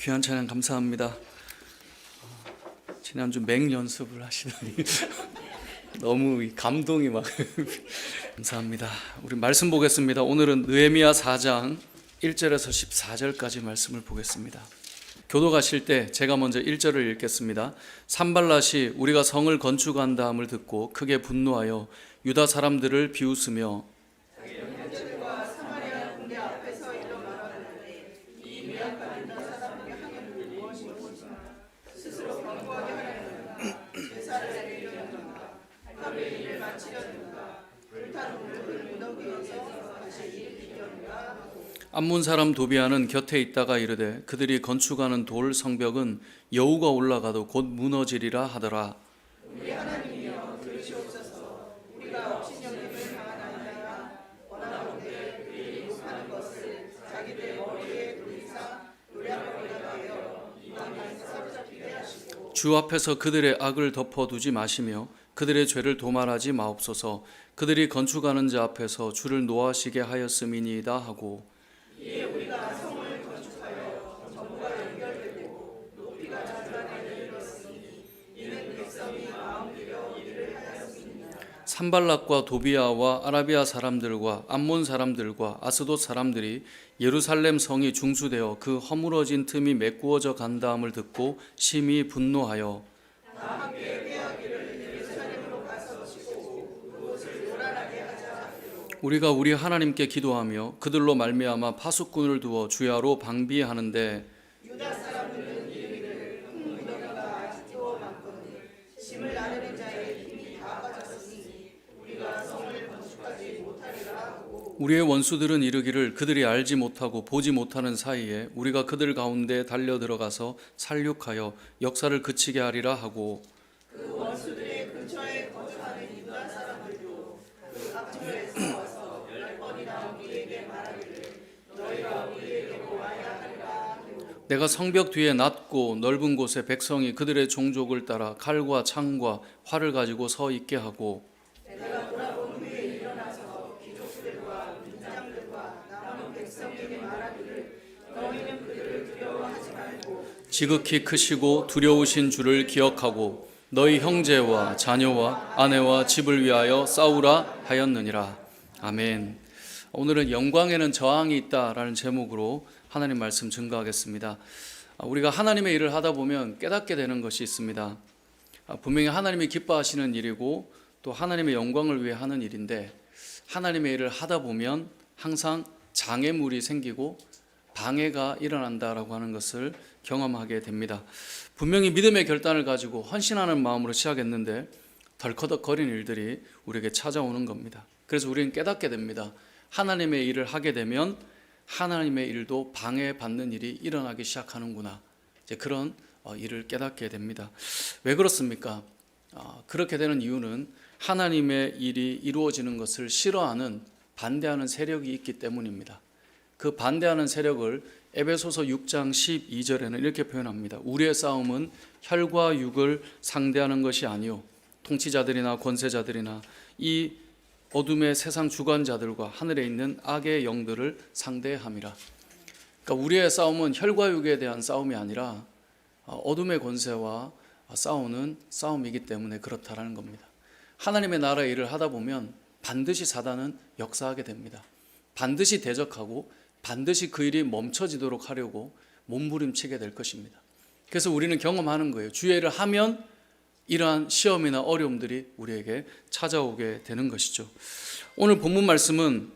귀한 찬양 감사합니다. 지난주 맹 연습을 하시더니 너무 감동이 막 감사합니다. 우리 말씀 보겠습니다. 오늘은 느헤미야 4장 1절에서 14절까지 말씀을 보겠습니다. 교도 가실 때 제가 먼저 1절을 읽겠습니다. 산발랏이 우리가 성을 건축한다함을 듣고 크게 분노하여 유다 사람들을 비웃으며 암몬 사람 도비아는 곁에 있다가 이르되 그들이 건축하는 돌 성벽은 여우가 올라가도 곧 무너지리라 하더라. 우리 하나님이여 들으시옵소서. 우리가 없인 영림을 당하나이다. 원하건대 그들이 욕하는 것을 자기들 머리에 돌리사 노략거리게 하여 이방에 사로잡히게 하시고 주 앞에서 그들의 악을 덮어두지 마시며 그들의 죄를 도말하지 마옵소서. 그들이 건축하는 자 앞에서 주를 노하시게 하였음이니이다 하고 이에 우리가 성을 건축하여 전부가 연결되고 높이가 자주란에 이르렀으니 이는 백성이 마음 들여 이를 하였습니다. 산발락과 도비아와 아라비아 사람들과 암몬 사람들과 아스돗 사람들이 예루살렘 성이 중수되어 그 허물어진 틈이 메꾸어져 간다함을 듣고 심히 분노하여 다 함께 회하기를 예루살렘으로 가서 치고 그곳을 요란하게 하자. 우리가 우리 하나님께 기도하며 그들로 말미암아 파수꾼을 두어 주야로 방비하는데 유다 사람들은 이르기를 큰 무더기가 아직도 많거늘 짐을 나르는 자의 힘이 다 빠졌으니 우리가 성을 건축하지 못하리라 하고 우리의 원수들은 이르기를 그들이 알지 못하고 보지 못하는 사이에 우리가 그들 가운데 달려 들어가서 살육하여 역사를 그치게 하리라 하고 그 원수들의 근처에 거주하는 유다 사람들도 그 앞줄에서 와서 10번이나 우리에게 말하기를 너희가 우리에게로 와야 하리라 하고 내가 성벽 뒤에 낮고 넓은 곳에 백성이 그들의 종족을 따라 칼과 창과 활을 가지고 서 있게 하고 내가 돌아본 후에 일어나서 귀족들과 민장들과 남은 백성에게 말하기를 너희는 그들을 두려워하지 말고 지극히 크시고 두려우신 주를 기억하고 너희 형제와 자녀와 아내와 집을 위하여 싸우라 하였느니라. 아멘. 오늘은 영광에는 저항이 있다라는 제목으로 하나님 말씀 증거하겠습니다. 우리가 하나님의 일을 하다 보면 깨닫게 되는 것이 있습니다. 분명히 하나님이 기뻐하시는 일이고 또 하나님의 영광을 위해 하는 일인데 하나님의 일을 하다 보면 항상 장애물이 생기고 방해가 일어난다라고 하는 것을 경험하게 됩니다. 분명히 믿음의 결단을 가지고 헌신하는 마음으로 시작했는데 덜커덕거리는 일들이 우리에게 찾아오는 겁니다. 그래서 우리는 깨닫게 됩니다. 하나님의 일을 하게 되면 하나님의 일도 방해받는 일이 일어나기 시작하는구나. 이제 그런 일을 깨닫게 됩니다. 왜 그렇습니까? 그렇게 되는 이유는 하나님의 일이 이루어지는 것을 싫어하는 반대하는 세력이 있기 때문입니다. 그 반대하는 세력을 에베소서 6장 12절에는 이렇게 표현합니다. 우리의 싸움은 혈과 육을 상대하는 것이 아니요 통치자들이나 권세자들이나 이 어둠의 세상 주관자들과 하늘에 있는 악의 영들을 상대함이라. 그러니까 우리의 싸움은 혈과 육에 대한 싸움이 아니라 어둠의 권세와 싸우는 싸움이기 때문에 그렇다라는 겁니다. 하나님의 나라의 일을 하다 보면 반드시 사단은 역사하게 됩니다. 반드시 대적하고 반드시 그 일이 멈춰지도록 하려고 몸부림치게 될 것입니다. 그래서 우리는 경험하는 거예요. 주의 일을 하면 이러한 시험이나 어려움들이 우리에게 찾아오게 되는 것이죠. 오늘 본문 말씀은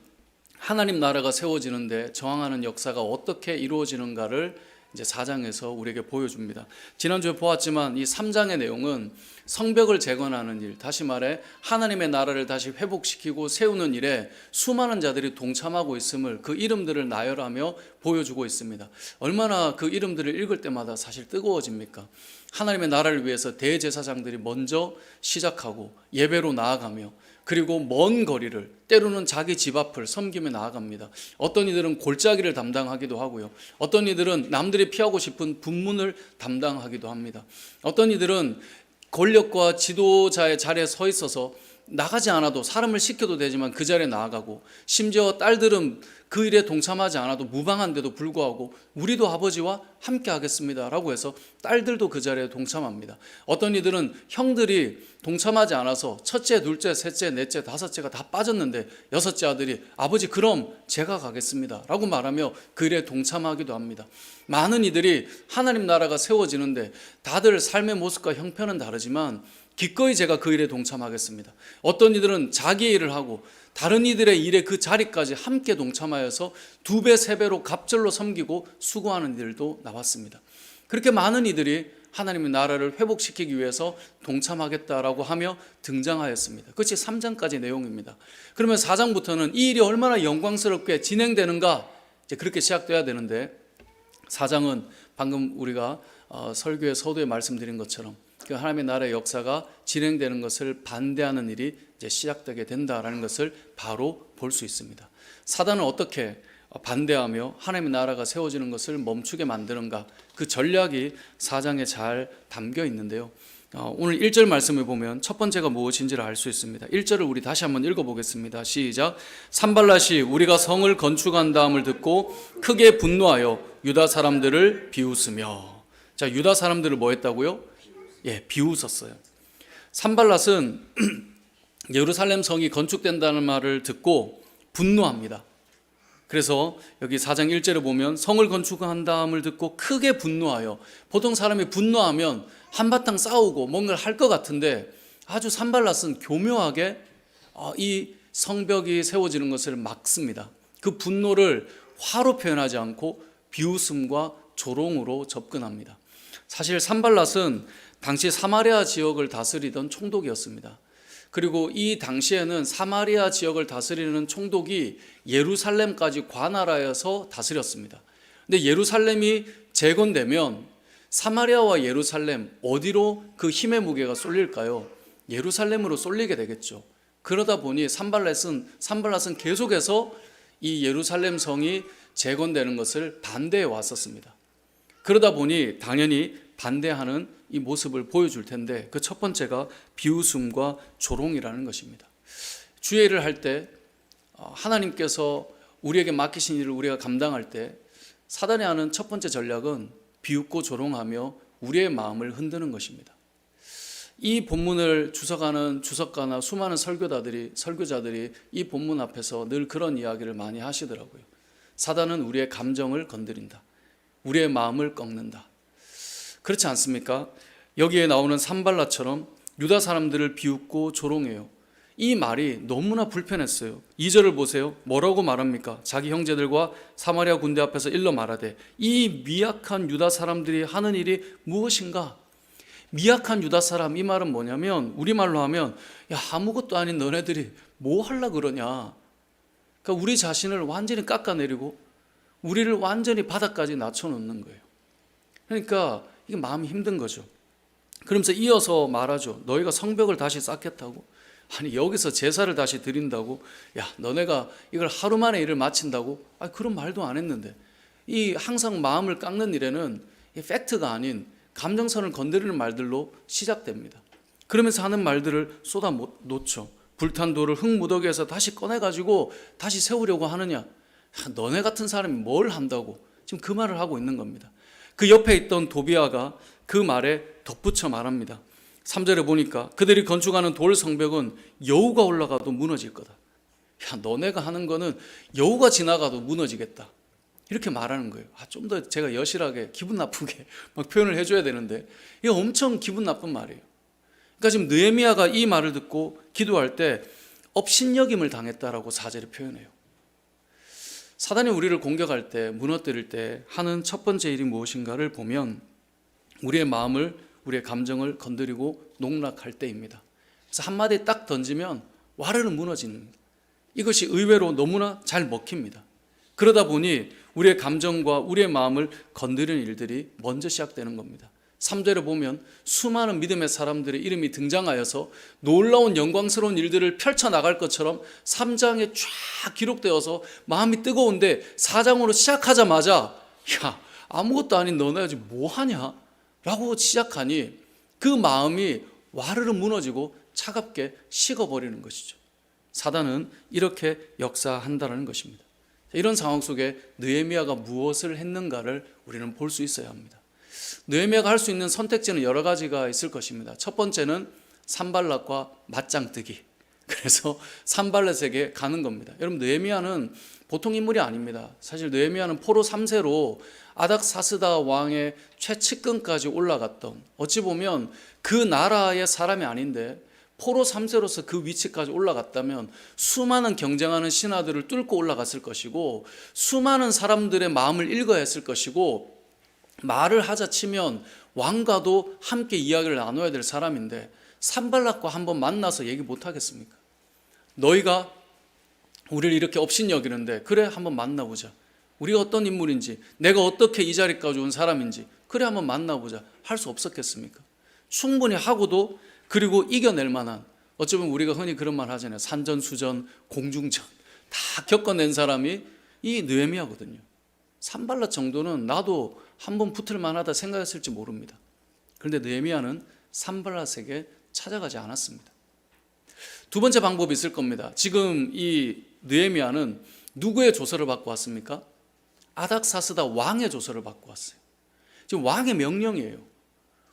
하나님 나라가 세워지는데 저항하는 역사가 어떻게 이루어지는가를 이제 4장에서 우리에게 보여줍니다. 지난주에 보았지만 이 3장의 내용은 성벽을 재건하는 일, 다시 말해 하나님의 나라를 다시 회복시키고 세우는 일에 수많은 자들이 동참하고 있음을 그 이름들을 나열하며 보여주고 있습니다. 얼마나 그 이름들을 읽을 때마다 사실 뜨거워집니까? 하나님의 나라를 위해서 대제사장들이 먼저 시작하고 예배로 나아가며 그리고 먼 거리를 때로는 자기 집 앞을 섬기며 나아갑니다. 어떤 이들은 골짜기를 담당하기도 하고요. 어떤 이들은 남들이 피하고 싶은 분문을 담당하기도 합니다. 어떤 이들은 권력과 지도자의 자리에 서 있어서 나가지 않아도 사람을 시켜도 되지만 그 자리에 나아가고, 심지어 딸들은 그 일에 동참하지 않아도 무방한데도 불구하고 우리도 아버지와 함께 하겠습니다라고 해서 딸들도 그 자리에 동참합니다. 어떤 이들은 형들이 동참하지 않아서 첫째, 둘째, 셋째, 넷째, 다섯째가 다 빠졌는데 여섯째 아들이 아버지 그럼 제가 가겠습니다라고 말하며 그 일에 동참하기도 합니다. 많은 이들이 하나님 나라가 세워지는데 다들 삶의 모습과 형편은 다르지만 기꺼이 제가 그 일에 동참하겠습니다. 어떤 이들은 자기의 일을 하고 다른 이들의 일에 그 자리까지 함께 동참하여서 2배, 3배로 갑절로 섬기고 수고하는 이들도 나왔습니다. 그렇게 많은 이들이 하나님의 나라를 회복시키기 위해서 동참하겠다라고 하며 등장하였습니다. 그것이 3장까지 내용입니다. 그러면 4장부터는 이 일이 얼마나 영광스럽게 진행되는가, 이제 그렇게 시작돼야 되는데 4장은 방금 우리가 설교의 서두에 말씀드린 것처럼 그 하나님의 나라의 역사가 진행되는 것을 반대하는 일이 이제 시작되게 된다라는 것을 바로 볼 수 있습니다. 사단은 어떻게 반대하며 하나님의 나라가 세워지는 것을 멈추게 만드는가, 그 전략이 4장에 잘 담겨 있는데요. 오늘 1절 말씀을 보면 첫 번째가 무엇인지를 알 수 있습니다. 1절을 우리 다시 한번 읽어보겠습니다. 시작. 산발랏이 우리가 성을 건축한 다음을 듣고 크게 분노하여 유다 사람들을 비웃으며. 자, 유다 사람들을 뭐 했다고요? 비웃었어요. 산발랏은 예루살렘 성이 건축된다는 말을 듣고 분노합니다. 그래서 여기 4장 1절에 보면 성을 건축한 다음을 듣고 크게 분노하여, 보통 사람이 분노하면 한바탕 싸우고 뭔가를 할 것 같은데 아주 산발랏은 교묘하게 이 성벽이 세워지는 것을 막습니다. 그 분노를 화로 표현하지 않고 비웃음과 조롱으로 접근합니다. 사실 산발랏은 당시 사마리아 지역을 다스리던 총독이었습니다. 그리고 이 당시에는 사마리아 지역을 다스리는 총독이 예루살렘까지 관할하여서 다스렸습니다. 근데 예루살렘이 재건되면 사마리아와 예루살렘 어디로 그 힘의 무게가 쏠릴까요? 예루살렘으로 쏠리게 되겠죠. 그러다 보니 산발랏은 계속해서 이 예루살렘 성이 재건되는 것을 반대해 왔었습니다. 그러다 보니 당연히 반대하는 이 모습을 보여줄 텐데, 그 첫 번째가 비웃음과 조롱이라는 것입니다. 주의 일을 할 때 하나님께서 우리에게 맡기신 일을 우리가 감당할 때 사단이 하는 첫 번째 전략은 비웃고 조롱하며 우리의 마음을 흔드는 것입니다. 이 본문을 주석하는 주석가나 수많은 설교자들이 이 본문 앞에서 늘 그런 이야기를 많이 하시더라고요. 사단은 우리의 감정을 건드린다. 우리의 마음을 꺾는다. 그렇지 않습니까? 여기에 나오는 산발랏처럼 유다 사람들을 비웃고 조롱해요. 이 말이 너무나 불편했어요. 2절을 보세요. 뭐라고 말합니까? 자기 형제들과 사마리아 군대 앞에서 일러 말하되 이 미약한 유다 사람들이 하는 일이 무엇인가? 미약한 유다 사람, 이 말은 뭐냐면 우리말로 하면 야, 아무것도 아닌 너네들이 뭐 하려 그러냐. 그러니까 우리 자신을 완전히 깎아내리고 우리를 완전히 바닥까지 낮춰놓는 거예요. 그러니까 이게 마음이 힘든 거죠. 그러면서 이어서 말하죠. 너희가 성벽을 다시 쌓겠다고? 아니, 여기서 제사를 다시 드린다고? 야, 너네가 이걸 하루 만에 일을 마친다고? 그런 말도 안 했는데. 이 항상 마음을 깎는 일에는 이 팩트가 아닌 감정선을 건드리는 말들로 시작됩니다. 그러면서 하는 말들을 쏟아 놓죠. 불탄 돌을 흙무더기에서 다시 꺼내가지고 다시 세우려고 하느냐? 야, 너네 같은 사람이 뭘 한다고? 지금 그 말을 하고 있는 겁니다. 그 옆에 있던 도비아가 그 말에 덧붙여 말합니다. 3절에 보니까 그들이 건축하는 돌 성벽은 여우가 올라가도 무너질 거다. 야, 너네가 하는 거는 여우가 지나가도 무너지겠다. 이렇게 말하는 거예요. 좀 더 제가 여실하게 기분 나쁘게 막 표현을 해줘야 되는데 이게 엄청 기분 나쁜 말이에요. 그러니까 지금 느헤미야가 이 말을 듣고 기도할 때 업신여김을 당했다라고 4절에 표현해요. 사단이 우리를 공격할 때, 무너뜨릴 때 하는 첫 번째 일이 무엇인가를 보면 우리의 마음을, 우리의 감정을 건드리고 농락할 때입니다. 그래서 한마디 딱 던지면 와르르 무너지는 겁니다. 이것이 의외로 너무나 잘 먹힙니다. 그러다 보니 우리의 감정과 우리의 마음을 건드리는 일들이 먼저 시작되는 겁니다. 3절에 보면 수많은 믿음의 사람들의 이름이 등장하여서 놀라운 영광스러운 일들을 펼쳐나갈 것처럼 3장에 쫙 기록되어서 마음이 뜨거운데 4장으로 시작하자마자 야, 아무것도 아닌 너네 아직 뭐하냐? 라고 시작하니 그 마음이 와르르 무너지고 차갑게 식어버리는 것이죠. 사단은 이렇게 역사한다는 것입니다. 이런 상황 속에 느헤미야가 무엇을 했는가를 우리는 볼 수 있어야 합니다. 느헤미야가 할 수 있는 선택지는 여러 가지가 있을 것입니다. 첫 번째는 산발락과 맞짱 뜨기. 그래서 산발렛에게 가는 겁니다. 여러분, 느헤미야는 보통 인물이 아닙니다. 사실 느헤미야는 포로 3세로 아닥사스다 왕의 최측근까지 올라갔던, 어찌 보면 그 나라의 사람이 아닌데 포로 3세로서 그 위치까지 올라갔다면 수많은 경쟁하는 신하들을 뚫고 올라갔을 것이고, 수많은 사람들의 마음을 읽어야 했을 것이고, 말을 하자 치면 왕과도 함께 이야기를 나눠야 될 사람인데 산발락과 한번 만나서 얘기 못 하겠습니까? 너희가 우리를 이렇게 업신여기는데 그래 한번 만나보자. 우리가 어떤 인물인지, 내가 어떻게 이 자리까지 온 사람인지 그래 한번 만나보자. 할 수 없었겠습니까? 충분히 하고도, 그리고 이겨낼 만한, 어쩌면 우리가 흔히 그런 말 하잖아요. 산전수전, 공중전 다 겪어낸 사람이 이 느헤미야거든요. 산발락 정도는 나도 한번 붙을 만하다 생각했을지 모릅니다. 그런데 느헤미야는 산발락에게 찾아가지 않았습니다. 두 번째 방법이 있을 겁니다. 지금 이 느헤미야는 누구의 조서를 받고 왔습니까? 아닥사스다 왕의 조서를 받고 왔어요. 지금 왕의 명령이에요.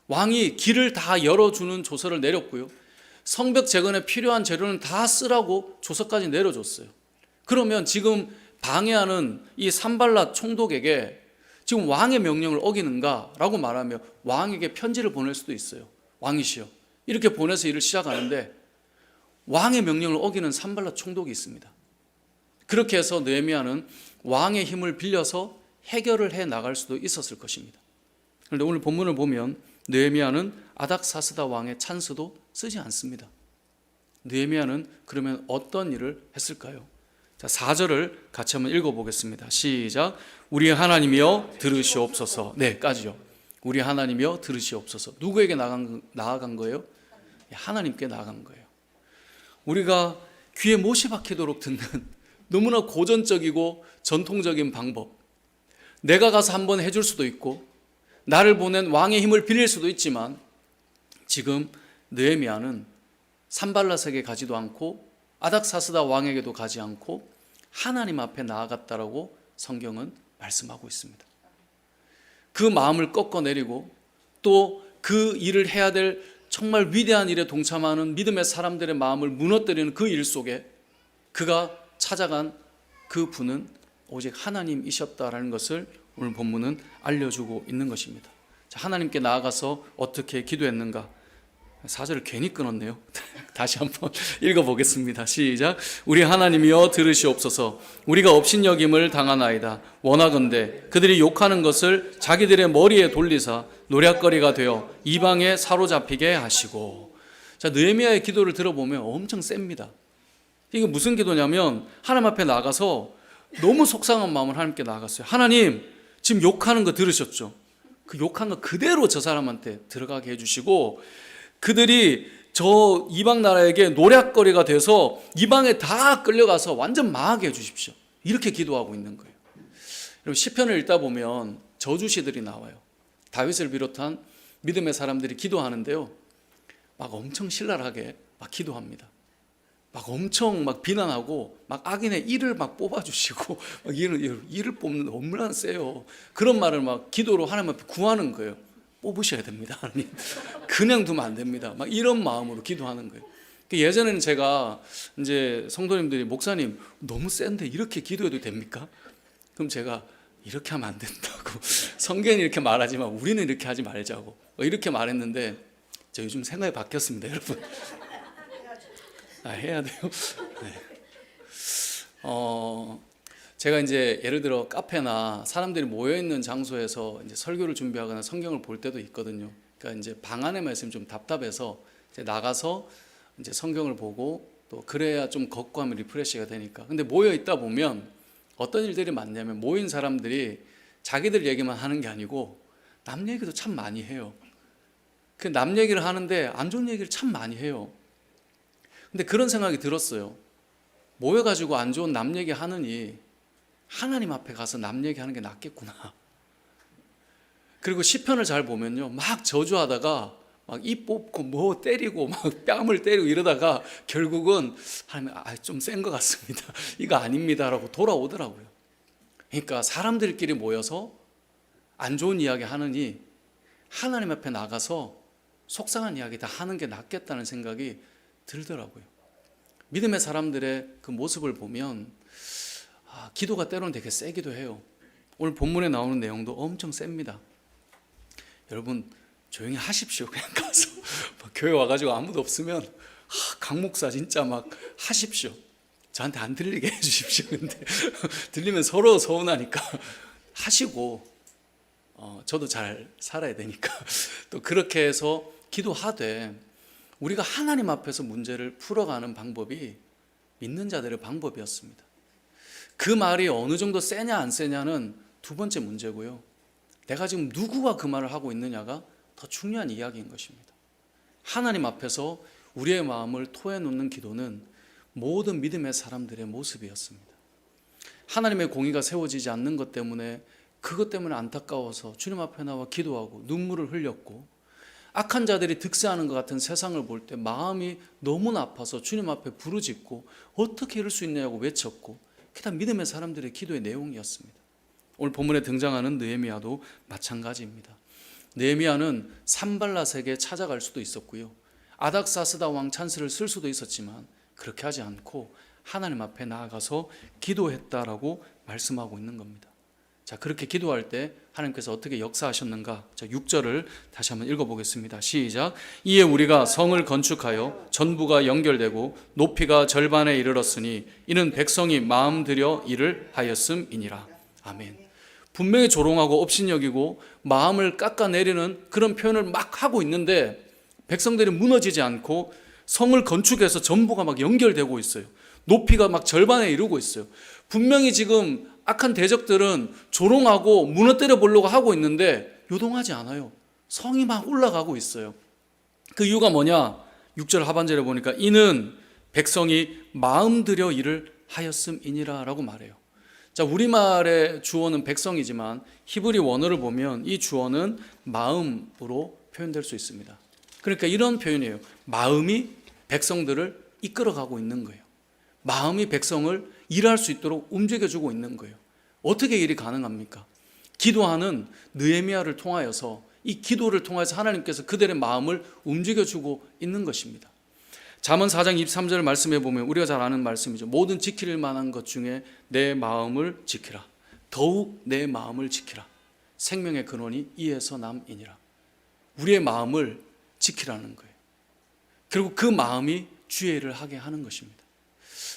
왕이 길을 다 열어주는 조서를 내렸고요. 성벽 재건에 필요한 재료는 다 쓰라고 조서까지 내려줬어요. 그러면 지금 방해하는 이 산발랏 총독에게 지금 왕의 명령을 어기는가라고 말하며 왕에게 편지를 보낼 수도 있어요. 왕이시여, 이렇게 보내서 일을 시작하는데 왕의 명령을 어기는 산발랏 총독이 있습니다. 그렇게 해서 느헤미야는 왕의 힘을 빌려서 해결을 해 나갈 수도 있었을 것입니다. 그런데 오늘 본문을 보면 느헤미야는 아닥사스다 왕의 찬스도 쓰지 않습니다. 느헤미야는 그러면 어떤 일을 했을까요? 자, 4절을 같이 한번 읽어보겠습니다. 시작. 우리 하나님이여 들으시옵소서. 네, 까지요. 우리 하나님이여 들으시옵소서. 누구에게 나아간 거예요? 하나님께 나아간 거예요. 우리가 귀에 못이 박히도록 듣는 너무나 고전적이고 전통적인 방법, 내가 가서 한번 해줄 수도 있고 나를 보낸 왕의 힘을 빌릴 수도 있지만, 지금 느헤미야는 산발랏에게 가지도 않고 아닥사스다 왕에게도 가지 않고 하나님 앞에 나아갔다라고 성경은 말씀하고 있습니다. 그 마음을 꺾어내리고 또 그 일을 해야 될 정말 위대한 일에 동참하는 믿음의 사람들의 마음을 무너뜨리는 그 일 속에 그가 찾아간 그 분은 오직 하나님이셨다라는 것을 오늘 본문은 알려주고 있는 것입니다. 자, 하나님께 나아가서 어떻게 기도했는가? 4절을 괜히 끊었네요. 다시 한번 읽어보겠습니다. 시작. 우리 하나님이여 들으시옵소서. 우리가 업신여김을 당하나이다. 원하건대 그들이 욕하는 것을 자기들의 머리에 돌리사 노략거리가 되어 이방에 사로잡히게 하시고. 자, 느헤미야의 기도를 들어보면 엄청 셉니다. 이게 무슨 기도냐면 하나님 앞에 나가서 너무 속상한 마음을 하나님께 나갔어요. 하나님, 지금 욕하는 거 들으셨죠? 그 욕한 거 그대로 저 사람한테 들어가게 해주시고, 그들이 저 이방 나라에게 노략거리가 돼서 이방에 다 끌려가서 완전 망하게 해주십시오. 이렇게 기도하고 있는 거예요. 여러분, 시편을 읽다 보면 저주시들이 나와요. 다윗을 비롯한 믿음의 사람들이 기도하는데요, 막 엄청 신랄하게 막 기도합니다. 막 엄청 막 비난하고 막 악인의 이를 막 뽑아주시고 막 이를 뽑는 얼마나 세요. 그런 말을 막 기도로 하나님 앞에 구하는 거예요. 뽑으셔야 됩니다, 하나님. 그냥 두면 안 됩니다. 막 이런 마음으로 기도하는 거예요. 예전에는 제가 이제 성도님들이 목사님 너무 센데 이렇게 기도해도 됩니까? 그럼 제가 이렇게 하면 안 된다고. 성경이 이렇게 말하지만 우리는 이렇게 하지 말자고 이렇게 말했는데, 저 요즘 생각이 바뀌었습니다, 여러분. 해야 돼요. 네. 제가 이제 예를 들어 카페나 사람들이 모여 있는 장소에서 이제 설교를 준비하거나 성경을 볼 때도 있거든요. 그러니까 이제 방 안에만 있으면 좀 답답해서 이제 나가서 이제 성경을 보고 또 그래야 좀 걷고 하면 리프레시가 되니까. 근데 모여 있다 보면 어떤 일들이 많냐면, 모인 사람들이 자기들 얘기만 하는 게 아니고 남 얘기도 참 많이 해요. 그 남 얘기를 하는데 안 좋은 얘기를 참 많이 해요. 근데 그런 생각이 들었어요. 모여가지고 안 좋은 남 얘기 하느니 하나님 앞에 가서 남 얘기하는 게 낫겠구나. 그리고 시편을 잘 보면요, 막 저주하다가 막 입 뽑고 뭐 때리고 막 뺨을 때리고 이러다가 결국은 하나님 좀 센 것 같습니다. 이거 아닙니다라고 돌아오더라고요. 그러니까 사람들끼리 모여서 안 좋은 이야기 하느니 하나님 앞에 나가서 속상한 이야기 다 하는 게 낫겠다는 생각이 들더라고요. 믿음의 사람들의 그 모습을 보면 기도가 때로는 되게 세기도 해요. 오늘 본문에 나오는 내용도 엄청 셉니다. 여러분 조용히 하십시오. 그냥 가서 교회 와가지고 아무도 없으면 강 목사 진짜 막 하십시오. 저한테 안 들리게 해주십시오. 근데 들리면 서로 서운하니까 하시고 저도 잘 살아야 되니까 또 그렇게 해서 기도하되 우리가 하나님 앞에서 문제를 풀어가는 방법이 믿는 자들의 방법이었습니다. 그 말이 어느 정도 세냐 안 세냐는 두 번째 문제고요. 내가 지금 누구와 그 말을 하고 있느냐가 더 중요한 이야기인 것입니다. 하나님 앞에서 우리의 마음을 토해놓는 기도는 모든 믿음의 사람들의 모습이었습니다. 하나님의 공의가 세워지지 않는 것 때문에 그것 때문에 안타까워서 주님 앞에 나와 기도하고 눈물을 흘렸고 악한 자들이 득세하는 것 같은 세상을 볼 때 마음이 너무나 아파서 주님 앞에 부르짖고 어떻게 이럴 수 있냐고 외쳤고 그게 다 믿음의 사람들의 기도의 내용이었습니다. 오늘 본문에 등장하는 느헤미야도 마찬가지입니다. 느헤미야는 산발랏에게 찾아갈 수도 있었고요. 아닥사스다 왕 찬스를 쓸 수도 있었지만 그렇게 하지 않고 하나님 앞에 나아가서 기도했다라고 말씀하고 있는 겁니다. 자, 그렇게 기도할 때 하나님께서 어떻게 역사하셨는가? 자, 6절을 다시 한번 읽어보겠습니다. 시작. 이에 우리가 성을 건축하여 전부가 연결되고 높이가 절반에 이르렀으니 이는 백성이 마음 들여 일을 하였음이니라. 아멘. 분명히 조롱하고 업신여기고 마음을 깎아내리는 그런 표현을 막 하고 있는데 백성들이 무너지지 않고 성을 건축해서 전부가 막 연결되고 있어요. 높이가 막 절반에 이르고 있어요. 분명히 지금 악한 대적들은 조롱하고 무너뜨려 보려고 하고 있는데 요동하지 않아요. 성이 막 올라가고 있어요. 그 이유가 뭐냐? 6절 하반절에 보니까 이는 백성이 마음 들여 일을 하였음이니라 라고 말해요. 자, 우리말의 주어는 백성이지만 히브리 원어를 보면 이 주어는 마음으로 표현될 수 있습니다. 그러니까 이런 표현이에요. 마음이 백성들을 이끌어가고 있는 거예요. 마음이 백성을 일할 수 있도록 움직여주고 있는 거예요. 어떻게 일이 가능합니까? 기도하는 느헤미야를 통하여서 이 기도를 통해서 하나님께서 그들의 마음을 움직여주고 있는 것입니다. 잠언 4장 23절 말씀해 보면 우리가 잘 아는 말씀이죠. 모든 지킬 만한 것 중에 내 마음을 지키라. 더욱 내 마음을 지키라. 생명의 근원이 이에서 남이니라. 우리의 마음을 지키라는 거예요. 그리고 그 마음이 주의 일을 하게 하는 것입니다.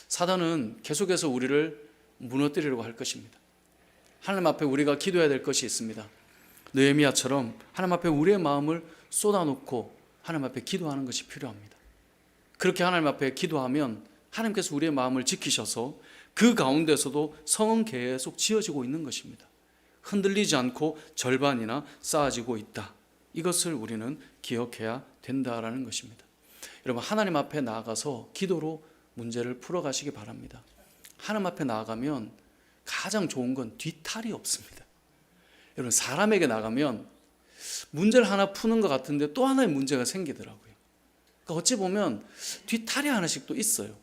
사단은 계속해서 우리를 무너뜨리려고 할 것입니다. 하나님 앞에 우리가 기도해야 될 것이 있습니다. 느헤미야처럼 하나님 앞에 우리의 마음을 쏟아놓고 하나님 앞에 기도하는 것이 필요합니다. 그렇게 하나님 앞에 기도하면 하나님께서 우리의 마음을 지키셔서 그 가운데서도 성은 계속 지어지고 있는 것입니다. 흔들리지 않고 절반이나 쌓아지고 있다. 이것을 우리는 기억해야 된다라는 것입니다. 여러분, 하나님 앞에 나아가서 기도로 문제를 풀어가시기 바랍니다. 하나님 앞에 나아가면 가장 좋은 건 뒤탈이 없습니다. 여러분, 사람에게 나가면 문제를 하나 푸는 것 같은데 또 하나의 문제가 생기더라고요. 그러니까 어찌 보면 뒤탈이 하나씩 또 있어요.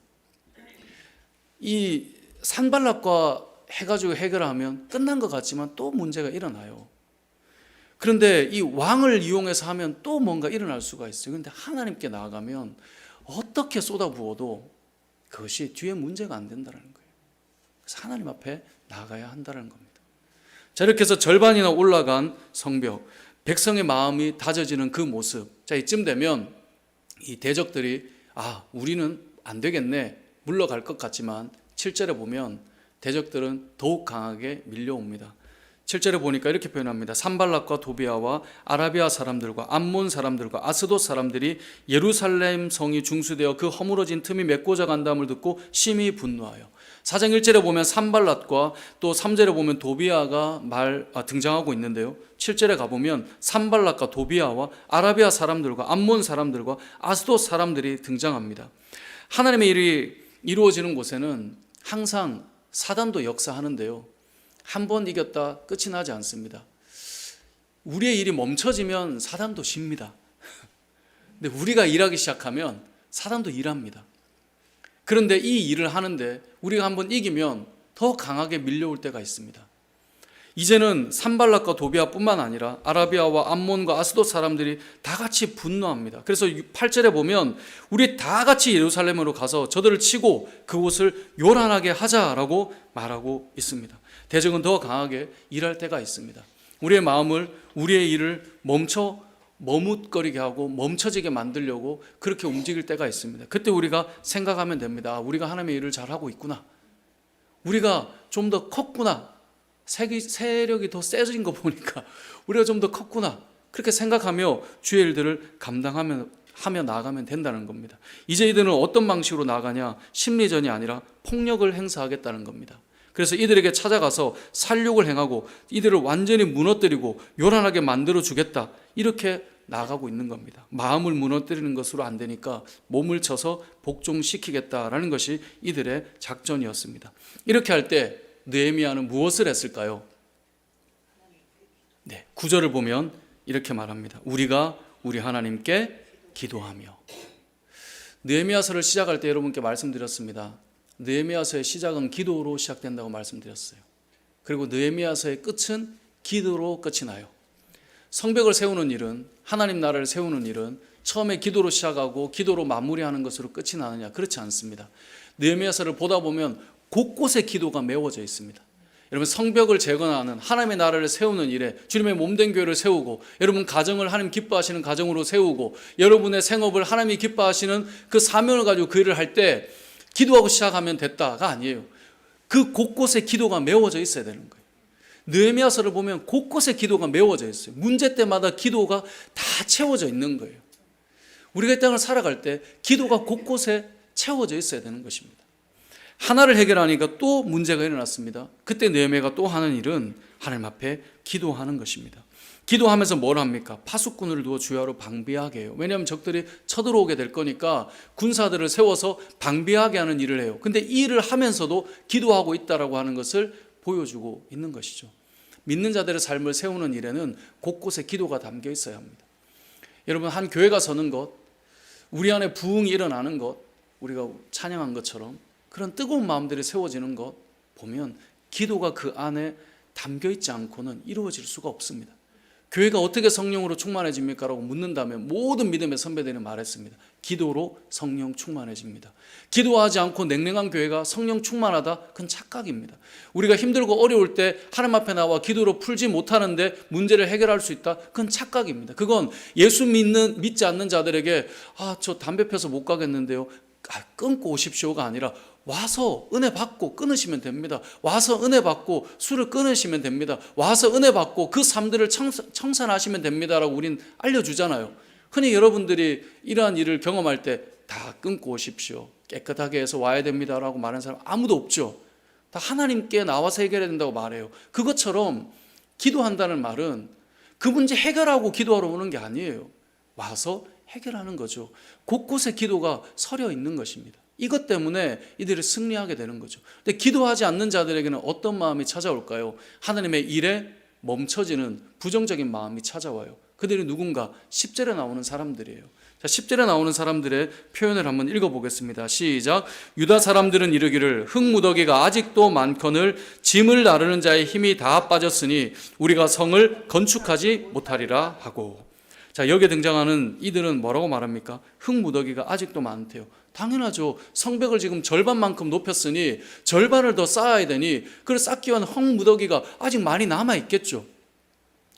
이 산발락과 해가지고 해결하면 끝난 것 같지만 또 문제가 일어나요. 그런데 이 왕을 이용해서 하면 또 뭔가 일어날 수가 있어요. 그런데 하나님께 나아가면 어떻게 쏟아부어도 그것이 뒤에 문제가 안 된다는 거예요. 그래서 하나님 앞에 나가야 한다는 겁니다. 자, 이렇게 해서 절반이나 올라간 성벽, 백성의 마음이 다져지는 그 모습. 자, 이쯤 되면 이 대적들이 우리는 안 되겠네, 물러갈 것 같지만 7절에 보면 대적들은 더욱 강하게 밀려옵니다. 7절에 보니까 이렇게 표현합니다. 산발락과 도비아와 아라비아 사람들과 암몬 사람들과 아스돗 사람들이 예루살렘 성이 중수되어 그 허물어진 틈이 메꿔져 간다음을 듣고 심히 분노하여. 4장 1절에 보면 산발락과 또 3절에 보면 도비아가 등장하고 있는데요. 7절에 가보면 산발락과 도비아와 아라비아 사람들과 암몬 사람들과 아스돗 사람들이 등장합니다. 하나님의 일이 이루어지는 곳에는 항상 사단도 역사하는데요. 한 번 이겼다 끝이 나지 않습니다. 우리의 일이 멈춰지면 사단도 쉽니다. 근데 우리가 일하기 시작하면 사단도 일합니다. 그런데 이 일을 하는데 우리가 한번 이기면 더 강하게 밀려올 때가 있습니다. 이제는 산발락과 도비아뿐만 아니라 아라비아와 암몬과 아스돗 사람들이 다 같이 분노합니다. 그래서 8절에 보면 우리 다 같이 예루살렘으로 가서 저들을 치고 그곳을 요란하게 하자라고 말하고 있습니다. 대적은 더 강하게 일할 때가 있습니다. 우리의 마음을, 우리의 일을 머뭇거리게 하고 멈춰지게 만들려고 그렇게 움직일 때가 있습니다. 그때 우리가 생각하면 됩니다. 우리가 하나님의 일을 잘하고 있구나. 우리가 좀 더 컸구나. 세력이 더 세진 거 보니까 우리가 좀 더 컸구나. 그렇게 생각하며 주의 일들을 감당하며 나아가면 된다는 겁니다. 이제 이들은 어떤 방식으로 나가냐? 심리전이 아니라 폭력을 행사하겠다는 겁니다. 그래서 이들에게 찾아가서 살육을 행하고 이들을 완전히 무너뜨리고 요란하게 만들어 주겠다. 이렇게 나가고 있는 겁니다. 마음을 무너뜨리는 것으로 안 되니까 몸을 쳐서 복종시키겠다라는 것이 이들의 작전이었습니다. 이렇게 할 때 느헤미야는 무엇을 했을까요? 9절을 보면 이렇게 말합니다. 우리가 우리 하나님께 기도하며. 느헤미야서를 시작할 때 여러분께 말씀드렸습니다. 느헤미야서의 시작은 기도로 시작된다고 말씀드렸어요. 그리고 느헤미야서의 끝은 기도로 끝이 나요. 성벽을 세우는 일은, 하나님 나라를 세우는 일은 처음에 기도로 시작하고 기도로 마무리하는 것으로 끝이 나느냐? 그렇지 않습니다. 느헤미야서를 보다 보면 곳곳에 기도가 메워져 있습니다. 여러분, 성벽을 재건하는, 하나님의 나라를 세우는 일에 주님의 몸된 교회를 세우고, 여러분 가정을 하나님 기뻐하시는 가정으로 세우고, 여러분의 생업을 하나님이 기뻐하시는 그 사명을 가지고 그 일을 할 때 기도하고 시작하면 됐다가 아니에요. 그 곳곳에 기도가 메워져 있어야 되는 거예요. 느헤미야서를 보면 곳곳에 기도가 메워져 있어요. 문제 때마다 기도가 다 채워져 있는 거예요. 우리가 이 땅을 살아갈 때 기도가 곳곳에 채워져 있어야 되는 것입니다. 하나를 해결하니까 또 문제가 일어났습니다. 그때 느헤미야가 또 하는 일은 하나님 앞에 기도하는 것입니다. 기도하면서 뭘 합니까? 파수꾼을 두어 주야로 방비하게 해요. 왜냐하면 적들이 쳐들어오게 될 거니까 군사들을 세워서 방비하게 하는 일을 해요. 근데 이 일을 하면서도 기도하고 있다라고 하는 것을 보여주고 있는 것이죠. 믿는 자들의 삶을 세우는 일에는 곳곳에 기도가 담겨 있어야 합니다. 여러분, 한 교회가 서는 것, 우리 안에 부흥이 일어나는 것, 우리가 찬양한 것처럼 그런 뜨거운 마음들이 세워지는 것 보면 기도가 그 안에 담겨 있지 않고는 이루어질 수가 없습니다. 교회가 어떻게 성령으로 충만해집니까? 라고 묻는다면 모든 믿음의 선배들이 말했습니다. 기도로 성령 충만해집니다. 기도하지 않고 냉랭한 교회가 성령 충만하다? 그건 착각입니다. 우리가 힘들고 어려울 때 하나님 앞에 나와 기도로 풀지 못하는데 문제를 해결할 수 있다? 그건 착각입니다. 그건 예수 믿지 않는 자들에게 저 담배 펴서 못 가겠는데요, 끊고 오십시오가 아니라 와서 은혜 받고 끊으시면 됩니다. 와서 은혜 받고 술을 끊으시면 됩니다. 와서 은혜 받고 그 삶들을 청산하시면 됩니다라고 우린 알려주잖아요. 흔히 여러분들이 이러한 일을 경험할 때 다 끊고 오십시오, 깨끗하게 해서 와야 됩니다라고 말하는 사람 아무도 없죠. 다 하나님께 나와서 해결해야 된다고 말해요. 그것처럼 기도한다는 말은 그 문제 해결하고 기도하러 오는 게 아니에요. 와서 해결하는 거죠. 곳곳에 기도가 서려 있는 것입니다. 이것 때문에 이들이 승리하게 되는 거죠. 근데 기도하지 않는 자들에게는 어떤 마음이 찾아올까요? 하나님의 일에 멈춰지는 부정적인 마음이 찾아와요. 그들이 누군가? 10절에 나오는 사람들이에요. 자, 10절에 나오는 사람들의 표현을 한번 읽어보겠습니다. 시작. 유다 사람들은 이르기를 흙무더기가 아직도 많거늘 짐을 나르는 자의 힘이 다 빠졌으니 우리가 성을 건축하지 못하리라 하고. 자, 여기에 등장하는 이들은 뭐라고 말합니까? 흙무더기가 아직도 많대요. 당연하죠. 성벽을 지금 절반만큼 높였으니 절반을 더 쌓아야 되니 그걸 쌓기 위한 흙무더기가 아직 많이 남아있겠죠.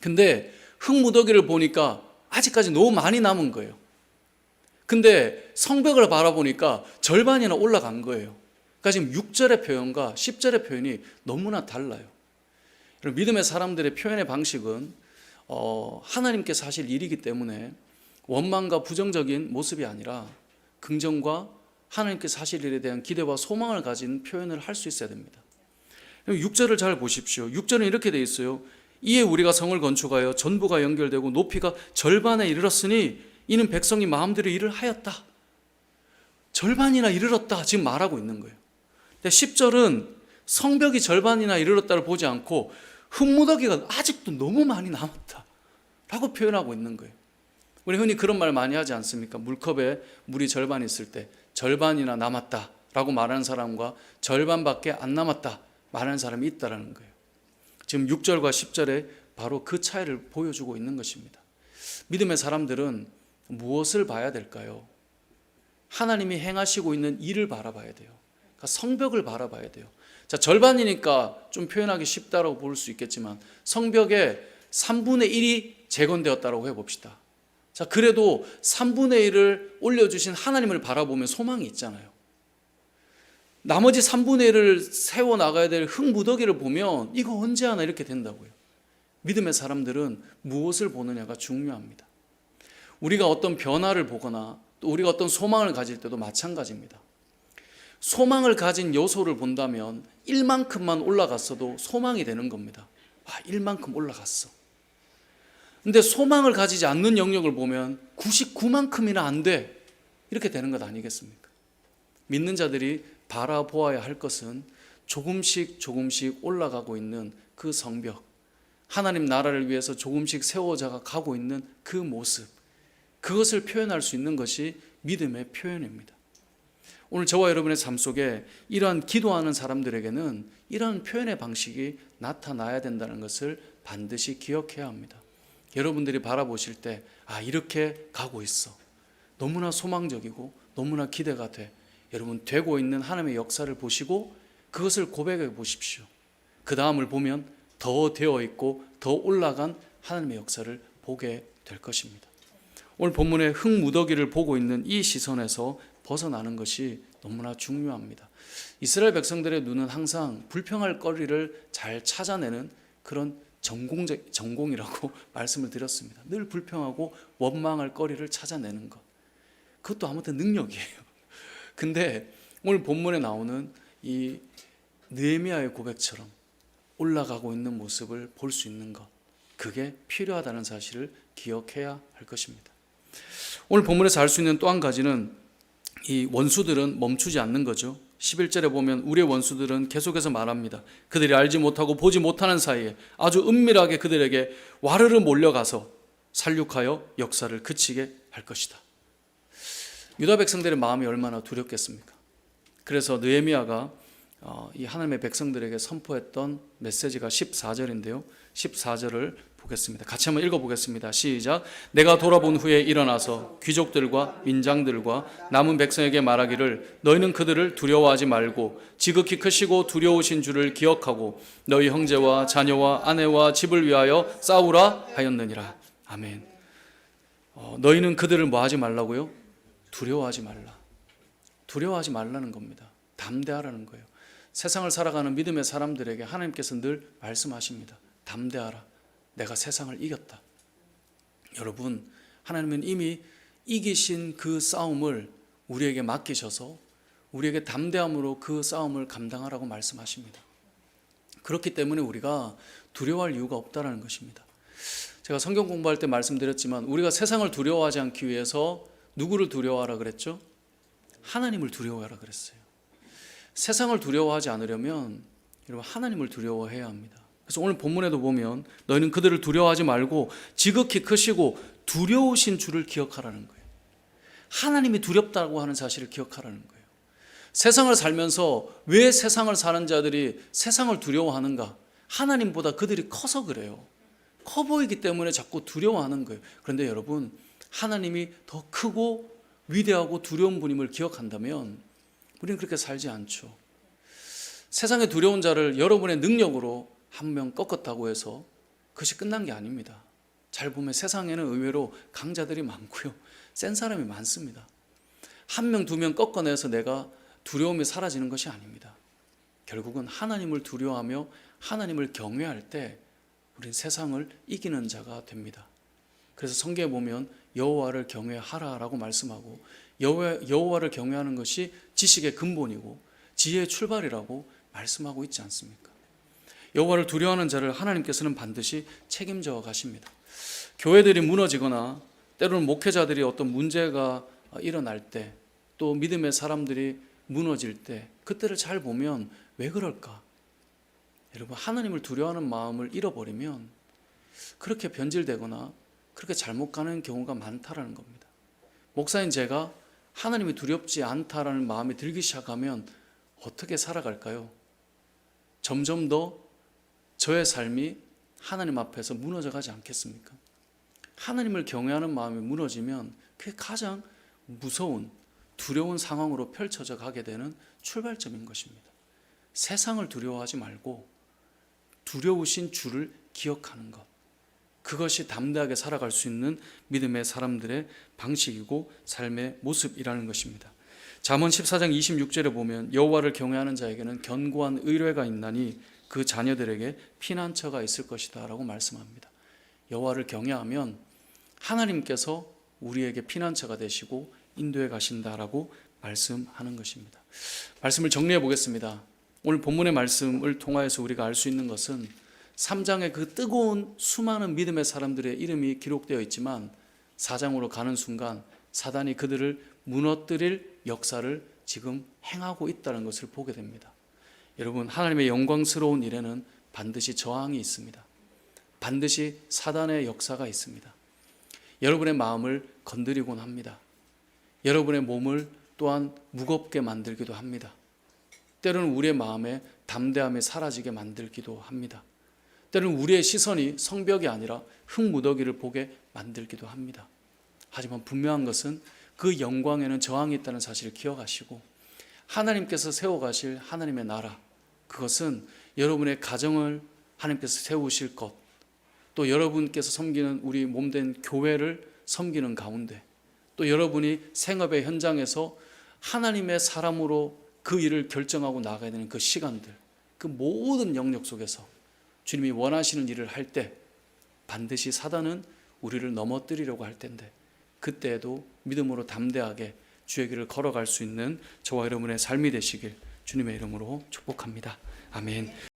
근데 흙무더기를 보니까 아직까지 너무 많이 남은 거예요. 근데 성벽을 바라보니까 절반이나 올라간 거예요. 그러니까 지금 6절의 표현과 10절의 표현이 너무나 달라요. 믿음의 사람들의 표현의 방식은 하나님께서 하실 일이기 때문에 원망과 부정적인 모습이 아니라 긍정과 하나님께서 하실 일에 대한 기대와 소망을 가진 표현을 할 수 있어야 됩니다. 6절을 잘 보십시오. 6절은 이렇게 돼 있어요. 이에 우리가 성을 건축하여 전부가 연결되고 높이가 절반에 이르렀으니 이는 백성이 마음대로 일을 하였다. 절반이나 이르렀다 지금 말하고 있는 거예요. 근데 10절은 성벽이 절반이나 이르렀다를 보지 않고 흙무더기가 아직도 너무 많이 남았다 라고 표현하고 있는 거예요. 우리 흔히 그런 말 많이 하지 않습니까? 물컵에 물이 절반 있을 때 절반이나 남았다 라고 말하는 사람과 절반밖에 안 남았다 말하는 사람이 있다는 거예요. 지금 6절과 10절에 바로 그 차이를 보여주고 있는 것입니다. 믿음의 사람들은 무엇을 봐야 될까요? 하나님이 행하시고 있는 일을 바라봐야 돼요. 그러니까 성벽을 바라봐야 돼요. 자, 절반이니까 좀 표현하기 쉽다라고 볼 수 있겠지만 성벽의 3분의 1이 재건되었다고 해봅시다. 자, 그래도 3분의 1을 올려주신 하나님을 바라보면 소망이 있잖아요. 나머지 3분의 1을 세워나가야 될 흙무더기를 보면 이거 언제 하나 이렇게 된다고요. 믿음의 사람들은 무엇을 보느냐가 중요합니다. 우리가 어떤 변화를 보거나 또 우리가 어떤 소망을 가질 때도 마찬가지입니다. 소망을 가진 요소를 본다면 1만큼만 올라갔어도 소망이 되는 겁니다. 1만큼 올라갔어. 근데 소망을 가지지 않는 영역을 보면 99만큼이나 안 돼. 이렇게 되는 것 아니겠습니까? 믿는 자들이 바라보아야 할 것은 조금씩 올라가고 있는 그 성벽, 하나님 나라를 위해서 조금씩 세워져 가고 있는 그 모습, 그것을 표현할 수 있는 것이 믿음의 표현입니다. 오늘 저와 여러분의 삶 속에 이러한 기도하는 사람들에게는 이러한 표현의 방식이 나타나야 된다는 것을 반드시 기억해야 합니다. 여러분들이 바라보실 때 이렇게 가고 있어. 너무나 소망적이고 너무나 기대가 돼. 여러분 되고 있는 하나님의 역사를 보시고 그것을 고백해 보십시오. 그 다음을 보면 더 되어 있고 더 올라간 하나님의 역사를 보게 될 것입니다. 오늘 본문의 흙무더기를 보고 있는 이 시선에서 벗어나는 것이 너무나 중요합니다. 이스라엘 백성들의 눈은 항상 불평할 거리를 잘 찾아내는 그런 전공이라고 말씀을 드렸습니다. 늘 불평하고 원망할 거리를 찾아내는 것. 그것도 아무튼 능력이에요. 근데 오늘 본문에 나오는 이 느헤미야의 고백처럼 올라가고 있는 모습을 볼 수 있는 것, 그게 필요하다는 사실을 기억해야 할 것입니다. 오늘 본문에서 알 수 있는 또 한 가지는 이 원수들은 멈추지 않는 거죠. 11절에 보면 우리의 원수들은 계속해서 말합니다. 그들이 알지 못하고 보지 못하는 사이에 아주 은밀하게 그들에게 와르르 몰려가서 살육하여 역사를 그치게 할 것이다. 유다 백성들의 마음이 얼마나 두렵겠습니까? 그래서 느헤미야가 이 하나님의 백성들에게 선포했던 메시지가 14절인데요. 14절을 보겠습니다. 같이 한번 읽어보겠습니다. 시작. 내가 돌아본 후에 일어나서 귀족들과 민장들과 남은 백성에게 말하기를 너희는 그들을 두려워하지 말고 지극히 크시고 두려우신 주를 기억하고 너희 형제와 자녀와 아내와 집을 위하여 싸우라 하였느니라. 아멘. 너희는 그들을 뭐 하지 말라고요? 두려워하지 말라. 두려워하지 말라는 겁니다. 담대하라는 거예요. 세상을 살아가는 믿음의 사람들에게 하나님께서 늘 말씀하십니다. 담대하라. 내가 세상을 이겼다. 여러분, 하나님은 이미 이기신 그 싸움을 우리에게 맡기셔서 우리에게 담대함으로 그 싸움을 감당하라고 말씀하십니다. 그렇기 때문에 우리가 두려워할 이유가 없다는 것입니다. 제가 성경 공부할 때 말씀드렸지만 우리가 세상을 두려워하지 않기 위해서 누구를 두려워하라 그랬죠? 하나님을 두려워하라 그랬어요. 세상을 두려워하지 않으려면 여러분 하나님을 두려워해야 합니다. 그래서 오늘 본문에도 보면 너희는 그들을 두려워하지 말고 지극히 크시고 두려우신 주를 기억하라는 거예요. 하나님이 두렵다고 하는 사실을 기억하라는 거예요. 세상을 살면서 왜 세상을 사는 자들이 세상을 두려워하는가? 하나님보다 그들이 커서 그래요. 커 보이기 때문에 자꾸 두려워하는 거예요. 그런데 여러분, 하나님이 더 크고 위대하고 두려운 분임을 기억한다면 우리는 그렇게 살지 않죠. 세상에 두려운 자를 여러분의 능력으로 한 명 꺾었다고 해서 그것이 끝난 게 아닙니다. 잘 보면 세상에는 의외로 강자들이 많고요. 센 사람이 많습니다. 한 명, 두 명 꺾어내서 내가 두려움이 사라지는 것이 아닙니다. 결국은 하나님을 두려워하며 하나님을 경외할 때 우리는 세상을 이기는 자가 됩니다. 그래서 성경에 보면 여호와를 경외하라라고 말씀하고 여호와를 경외하는 것이 지식의 근본이고 지혜의 출발이라고 말씀하고 있지 않습니까? 여호와를 두려워하는 자를 하나님께서는 반드시 책임져 가십니다. 교회들이 무너지거나 때로는 목회자들이 어떤 문제가 일어날 때 또 믿음의 사람들이 무너질 때 그때를 잘 보면 왜 그럴까? 여러분, 하나님을 두려워하는 마음을 잃어버리면 그렇게 변질되거나 그렇게 잘못 가는 경우가 많다라는 겁니다. 목사인 제가 하나님이 두렵지 않다라는 마음이 들기 시작하면 어떻게 살아갈까요? 점점 더 저의 삶이 하나님 앞에서 무너져 가지 않겠습니까? 하나님을 경외하는 마음이 무너지면 그게 가장 무서운 두려운 상황으로 펼쳐져 가게 되는 출발점인 것입니다. 세상을 두려워하지 말고 두려우신 주를 기억하는 것, 그것이 담대하게 살아갈 수 있는 믿음의 사람들의 방식이고 삶의 모습이라는 것입니다. 잠언 14장 26절에 보면 여호와를 경외하는 자에게는 견고한 의뢰가 있나니 그 자녀들에게 피난처가 있을 것이다 라고 말씀합니다. 여호와를 경외하면 하나님께서 우리에게 피난처가 되시고 인도해 가신다라고 말씀하는 것입니다. 말씀을 정리해 보겠습니다. 오늘 본문의 말씀을 통하여서 우리가 알 수 있는 것은 3장의 그 뜨거운 수많은 믿음의 사람들의 이름이 기록되어 있지만 4장으로 가는 순간 사단이 그들을 무너뜨릴 역사를 지금 행하고 있다는 것을 보게 됩니다. 여러분, 하나님의 영광스러운 일에는 반드시 저항이 있습니다. 반드시 사단의 역사가 있습니다. 여러분의 마음을 건드리곤 합니다. 여러분의 몸을 또한 무겁게 만들기도 합니다. 때로는 우리의 마음에 담대함이 사라지게 만들기도 합니다. 때로는 우리의 시선이 성벽이 아니라 흙무더기를 보게 만들기도 합니다. 하지만 분명한 것은 그 영광에는 저항이 있다는 사실을 기억하시고 하나님께서 세워가실 하나님의 나라, 그것은 여러분의 가정을 하나님께서 세우실 것, 또 여러분께서 섬기는 우리 몸된 교회를 섬기는 가운데, 또 여러분이 생업의 현장에서 하나님의 사람으로 그 일을 결정하고 나가야 되는 그 시간들, 그 모든 영역 속에서 주님이 원하시는 일을 할 때 반드시 사단은 우리를 넘어뜨리려고 할 텐데, 그때에도 믿음으로 담대하게 주의 길을 걸어갈 수 있는 저와 여러분의 삶이 되시길 주님의 이름으로 축복합니다. 아멘.